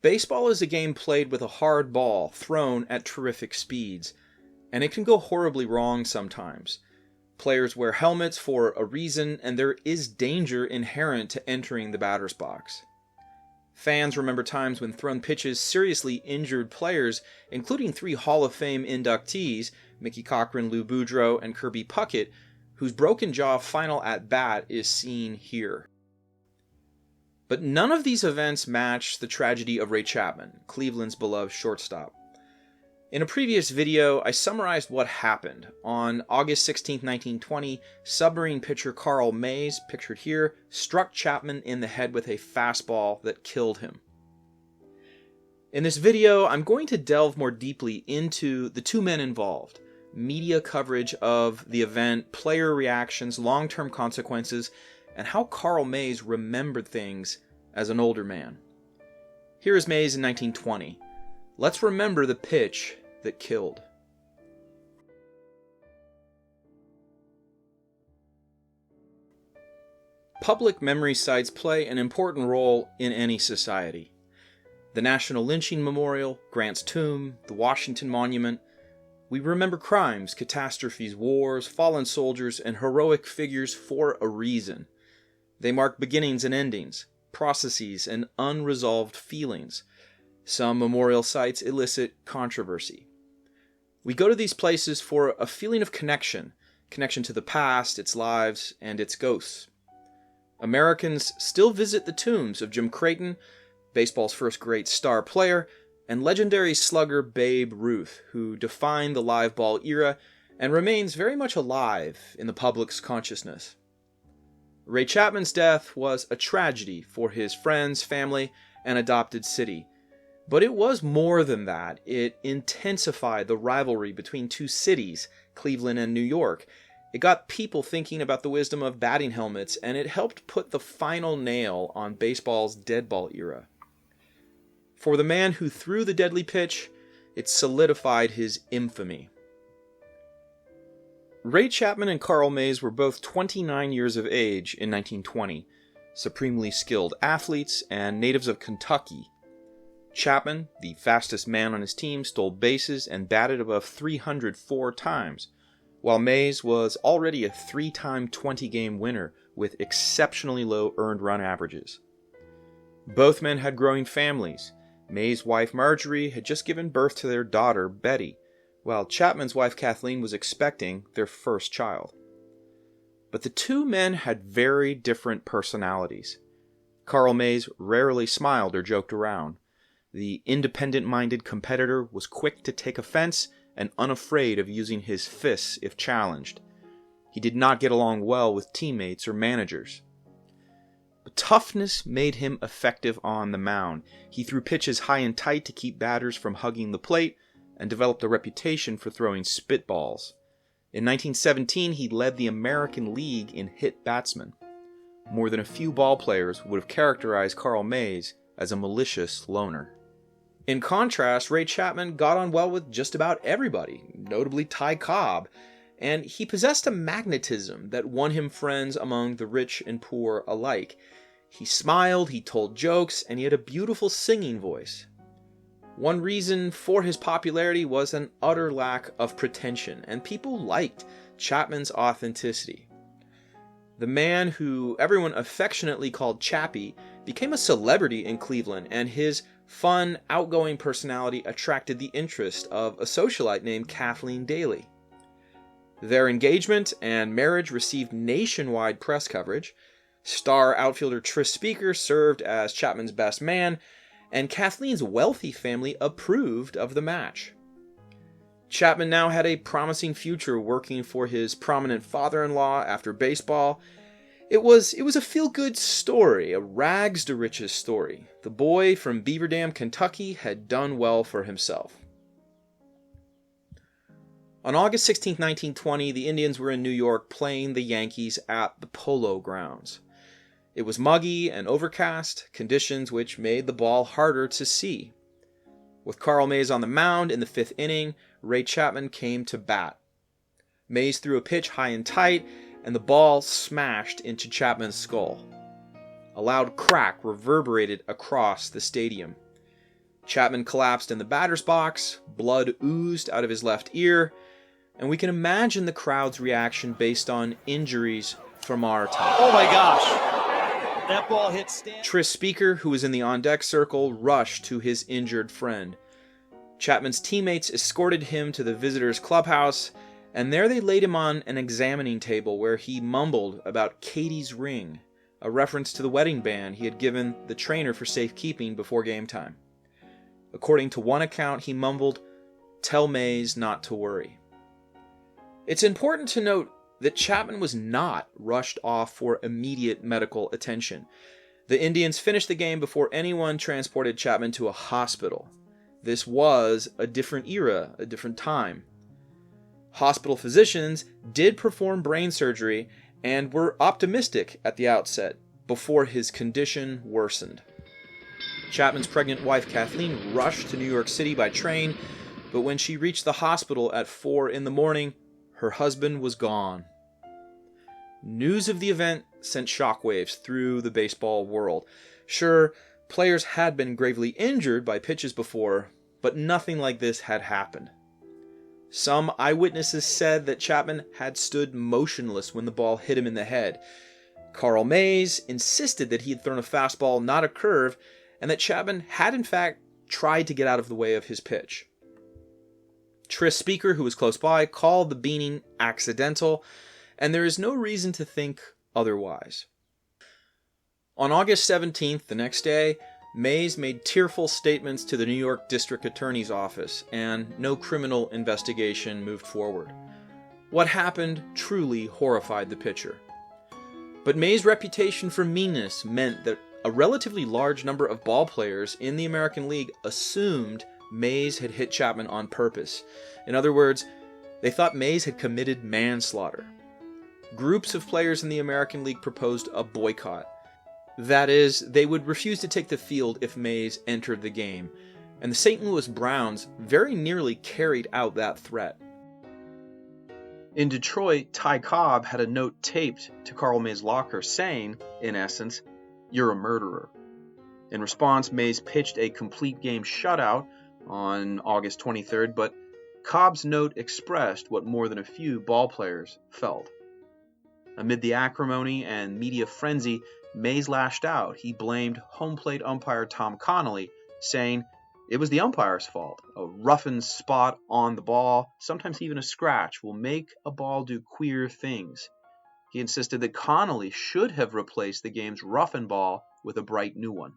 Baseball is a game played with a hard ball thrown at terrific speeds, and it can go horribly wrong sometimes. Players wear helmets for a reason, and there is danger inherent to entering the batter's box. Fans remember times when thrown pitches seriously injured players, including 3 Hall of Fame inductees, Mickey Cochrane, Lou Boudreau, and Kirby Puckett, whose broken jaw final at-bat is seen here. But none of these events match the tragedy of Ray Chapman, Cleveland's beloved shortstop. In a previous video, I summarized what happened. On August 16, 1920, submarine pitcher Carl Mays, pictured here, struck Chapman in the head with a fastball that killed him. In this video, I'm going to delve more deeply into the 2 men involved, media coverage of the event, player reactions, long-term consequences, and how Carl Mays remembered things as an older man. Here is Mays in 1920. Let's remember the pitch that killed. Public memory sites play an important role in any society. The National Lynching Memorial, Grant's Tomb, the Washington Monument. We remember crimes, catastrophes, wars, fallen soldiers, and heroic figures for a reason. They mark beginnings and endings, processes, and unresolved feelings. Some memorial sites elicit controversy. We go to these places for a feeling of connection to the past, its lives, and its ghosts. Americans still visit the tombs of Jim Creighton, baseball's first great star player, and legendary slugger Babe Ruth, who defined the live ball era and remains very much alive in the public's consciousness. Ray Chapman's death was a tragedy for his friends, family, and adopted city. But it was more than that. It intensified the rivalry between 2 cities, Cleveland and New York. It got people thinking about the wisdom of batting helmets, and it helped put the final nail on baseball's deadball era. For the man who threw the deadly pitch, it solidified his infamy. Ray Chapman and Carl Mays were both 29 years of age in 1920, supremely skilled athletes and natives of Kentucky. Chapman, the fastest man on his team, stole bases and batted above 304 times, while Mays was already a 3-time 20-game winner with exceptionally low earned run averages. Both men had growing families. Mays' wife Marjorie had just given birth to their daughter Betty, while Chapman's wife Kathleen was expecting their first child. But the 2 men had very different personalities. Carl Mays rarely smiled or joked around. The independent-minded competitor was quick to take offense and unafraid of using his fists if challenged. He did not get along well with teammates or managers. But toughness made him effective on the mound. He threw pitches high and tight to keep batters from hugging the plate, and developed a reputation for throwing spitballs. In 1917, he led the American League in hit batsmen. More than a few ball players would have characterized Carl Mays as a malicious loner. In contrast, Ray Chapman got on well with just about everybody, notably Ty Cobb, and he possessed a magnetism that won him friends among the rich and poor alike. He smiled, he told jokes, and he had a beautiful singing voice. One reason for his popularity was an utter lack of pretension, and people liked Chapman's authenticity. The man who everyone affectionately called Chappie became a celebrity in Cleveland, and his fun, outgoing personality attracted the interest of a socialite named Kathleen Daly. Their engagement and marriage received nationwide press coverage. Star outfielder Tris Speaker served as Chapman's best man, and Kathleen's wealthy family approved of the match. Chapman now had a promising future working for his prominent father-in-law after baseball. It was a feel-good story, a rags-to-riches story. The boy from Beaver Dam, Kentucky had done well for himself. On August 16, 1920, the Indians were in New York playing the Yankees at the Polo Grounds. It was muggy and overcast, conditions which made the ball harder to see. With Carl Mays on the mound in the 5th inning, Ray Chapman came to bat. Mays threw a pitch high and tight, and the ball smashed into Chapman's skull. A loud crack reverberated across the stadium. Chapman collapsed in the batter's box, blood oozed out of his left ear, and we can imagine the crowd's reaction based on injuries from our time. Oh my gosh. That ball hit Stan. Tris Speaker, who was in the on-deck circle, rushed to his injured friend. Chapman's teammates escorted him to the visitors' clubhouse, and there they laid him on an examining table where he mumbled about Katie's ring, a reference to the wedding band he had given the trainer for safekeeping before game time. According to one account, he mumbled, "Tell Mays not to worry." It's important to note that Chapman was not rushed off for immediate medical attention. The Indians finished the game before anyone transported Chapman to a hospital. This was a different era, a different time. Hospital physicians did perform brain surgery and were optimistic at the outset before his condition worsened. Chapman's pregnant wife Kathleen rushed to New York City by train, but when she reached the hospital at 4 a.m, her husband was gone. News of the event sent shockwaves through the baseball world. Sure, players had been gravely injured by pitches before, but nothing like this had happened. Some eyewitnesses said that Chapman had stood motionless when the ball hit him in the head. Carl Mays insisted that he had thrown a fastball, not a curve, and that Chapman had in fact tried to get out of the way of his pitch. Tris Speaker, who was close by, called the beaning accidental, and there is no reason to think otherwise. On August 17th, the next day, Mays made tearful statements to the New York District Attorney's Office, and no criminal investigation moved forward. What happened truly horrified the pitcher. But Mays' reputation for meanness meant that a relatively large number of ball players in the American League assumed Mays had hit Chapman on purpose. In other words, they thought Mays had committed manslaughter. Groups of players in the American League proposed a boycott. That is, they would refuse to take the field if Mays entered the game, and the St. Louis Browns very nearly carried out that threat. In Detroit, Ty Cobb had a note taped to Carl Mays' locker saying, in essence, "You're a murderer." In response, Mays pitched a complete game shutout on August 23rd, but Cobb's note expressed what more than a few ball players felt. Amid the acrimony and media frenzy, Mays lashed out. He blamed home plate umpire Tom Connolly, saying it was the umpire's fault. A roughened spot on the ball, sometimes even a scratch, will make a ball do queer things. He insisted that Connolly should have replaced the game's roughened ball with a bright new one.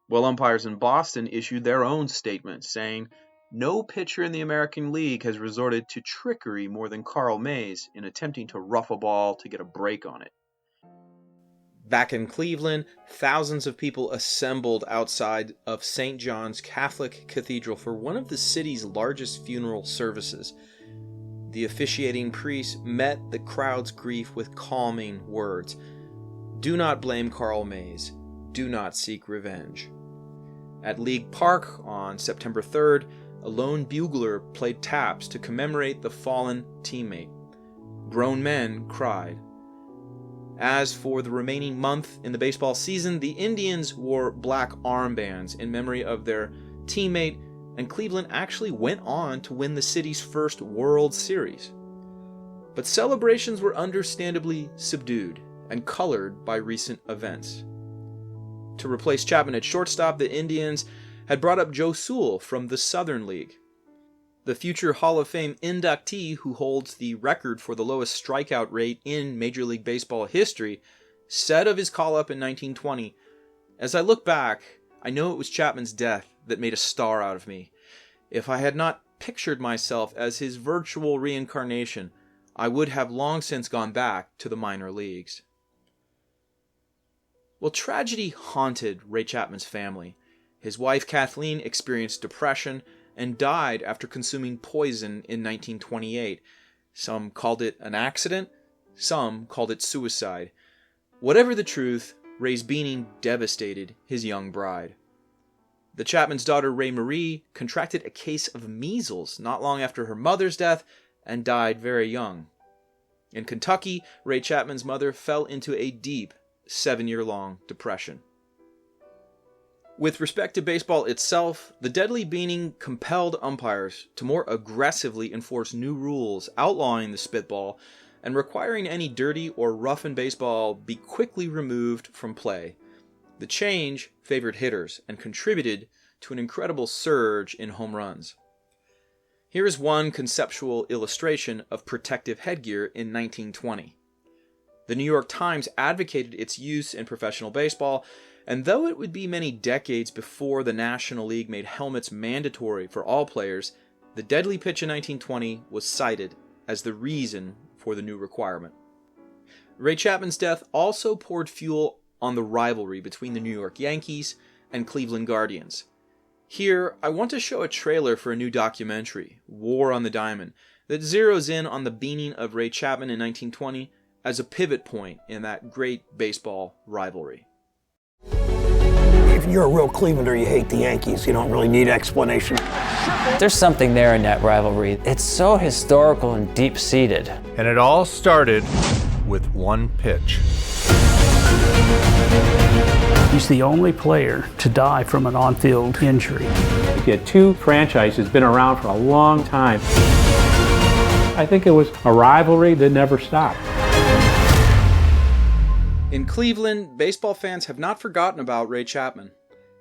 Well, umpires in Boston issued their own statement, saying, "No pitcher in the American League has resorted to trickery more than Carl Mays in attempting to rough a ball to get a break on it." Back in Cleveland, thousands of people assembled outside of St. John's Catholic Cathedral for one of the city's largest funeral services. The officiating priest met the crowd's grief with calming words. "Do not blame Carl Mays. Do not seek revenge." At League Park on September 3rd, a lone bugler played taps to commemorate the fallen teammate. Grown men cried. As for the remaining month in the baseball season, the Indians wore black armbands in memory of their teammate, and Cleveland actually went on to win the city's first World Series. But celebrations were understandably subdued and colored by recent events. To replace Chapman at shortstop, the Indians had brought up Joe Sewell from the Southern League. The future Hall of Fame inductee, who holds the record for the lowest strikeout rate in Major League Baseball history, said of his call-up in 1920, "As I look back, I know it was Chapman's death that made a star out of me. If I had not pictured myself as his virtual reincarnation, I would have long since gone back to the minor leagues." Well, tragedy haunted Ray Chapman's family. His wife Kathleen experienced depression and died after consuming poison in 1928. Some called it an accident, some called it suicide. Whatever the truth, Ray's beaning devastated his young bride. The Chapman's daughter, Ray Marie, contracted a case of measles not long after her mother's death and died very young. In Kentucky, Ray Chapman's mother fell into a deep 7-year-long depression. With respect to baseball itself, the deadly beaning compelled umpires to more aggressively enforce new rules outlawing the spitball and requiring any dirty or roughened baseball be quickly removed from play. The change favored hitters and contributed to an incredible surge in home runs. Here is one conceptual illustration of protective headgear in 1920. The New York Times advocated its use in professional baseball, and though it would be many decades before the National League made helmets mandatory for all players, the deadly pitch in 1920 was cited as the reason for the new requirement. Ray Chapman's death also poured fuel on the rivalry between the New York Yankees and Cleveland Guardians. Here, I want to show a trailer for a new documentary, War on the Diamond, that zeroes in on the beaning of Ray Chapman in 1920 as a pivot point in that great baseball rivalry. If you're a real Clevelander, you hate the Yankees. You don't really need explanation. There's something there in that rivalry. It's so historical and deep-seated. And it all started with one pitch. He's the only player to die from an on-field injury. You had two franchises been around for a long time. I think it was a rivalry that never stopped. In Cleveland, baseball fans have not forgotten about Ray Chapman.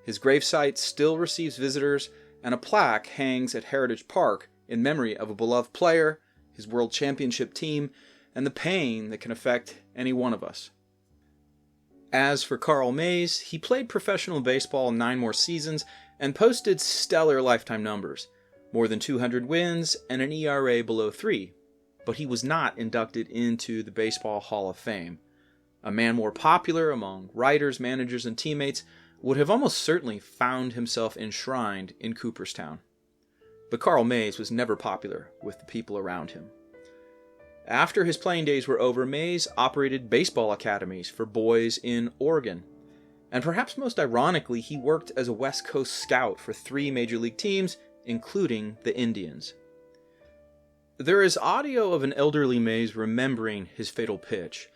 His gravesite still receives visitors, and a plaque hangs at Heritage Park in memory of a beloved player, his world championship team, and the pain that can affect any one of us. As for Carl Mays, he played professional baseball 9 more seasons and posted stellar lifetime numbers, more than 200 wins and an ERA below 3, but he was not inducted into the Baseball Hall of Fame. A man more popular among writers, managers, and teammates would have almost certainly found himself enshrined in Cooperstown. But Carl Mays was never popular with the people around him. After his playing days were over, Mays operated baseball academies for boys in Oregon. And perhaps most ironically, he worked as a West Coast scout for 3 major league teams, including the Indians. There is audio of an elderly Mays remembering his fatal pitch.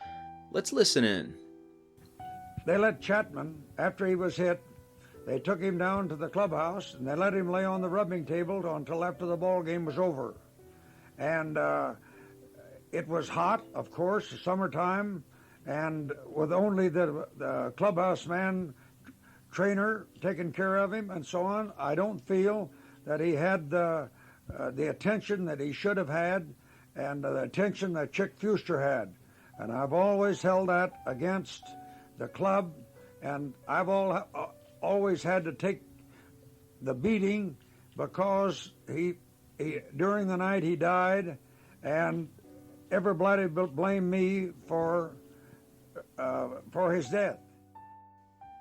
Let's listen in. They let Chapman, after he was hit, they took him down to the clubhouse and they let him lay on the rubbing table until after the ball game was over. And it was hot, of course, summertime, and with only the clubhouse man, trainer, taking care of him and so on, I don't feel that he had the attention that he should have had and the attention that Chick Fuster had. And I've always held that against the club, and I've always had to take the beating because he during the night he died, and everybody blamed me for his death.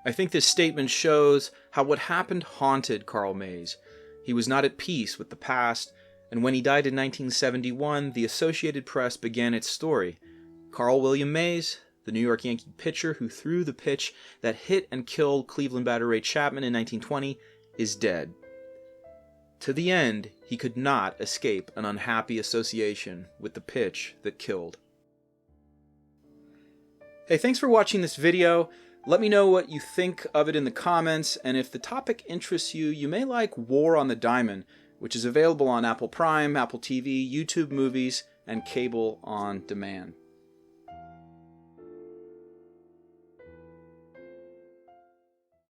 I think this statement shows how what happened haunted Carl Mays. He was not at peace with the past, and when he died in 1971, the Associated Press began its story. Carl William Mays, the New York Yankee pitcher who threw the pitch that hit and killed Cleveland batter Ray Chapman in 1920, is dead. To the end, he could not escape an unhappy association with the pitch that killed. Hey, thanks for watching this video. Let me know what you think of it in the comments, and if the topic interests you, you may like War on the Diamond, which is available on Apple Prime, Apple TV, YouTube Movies, and cable on demand.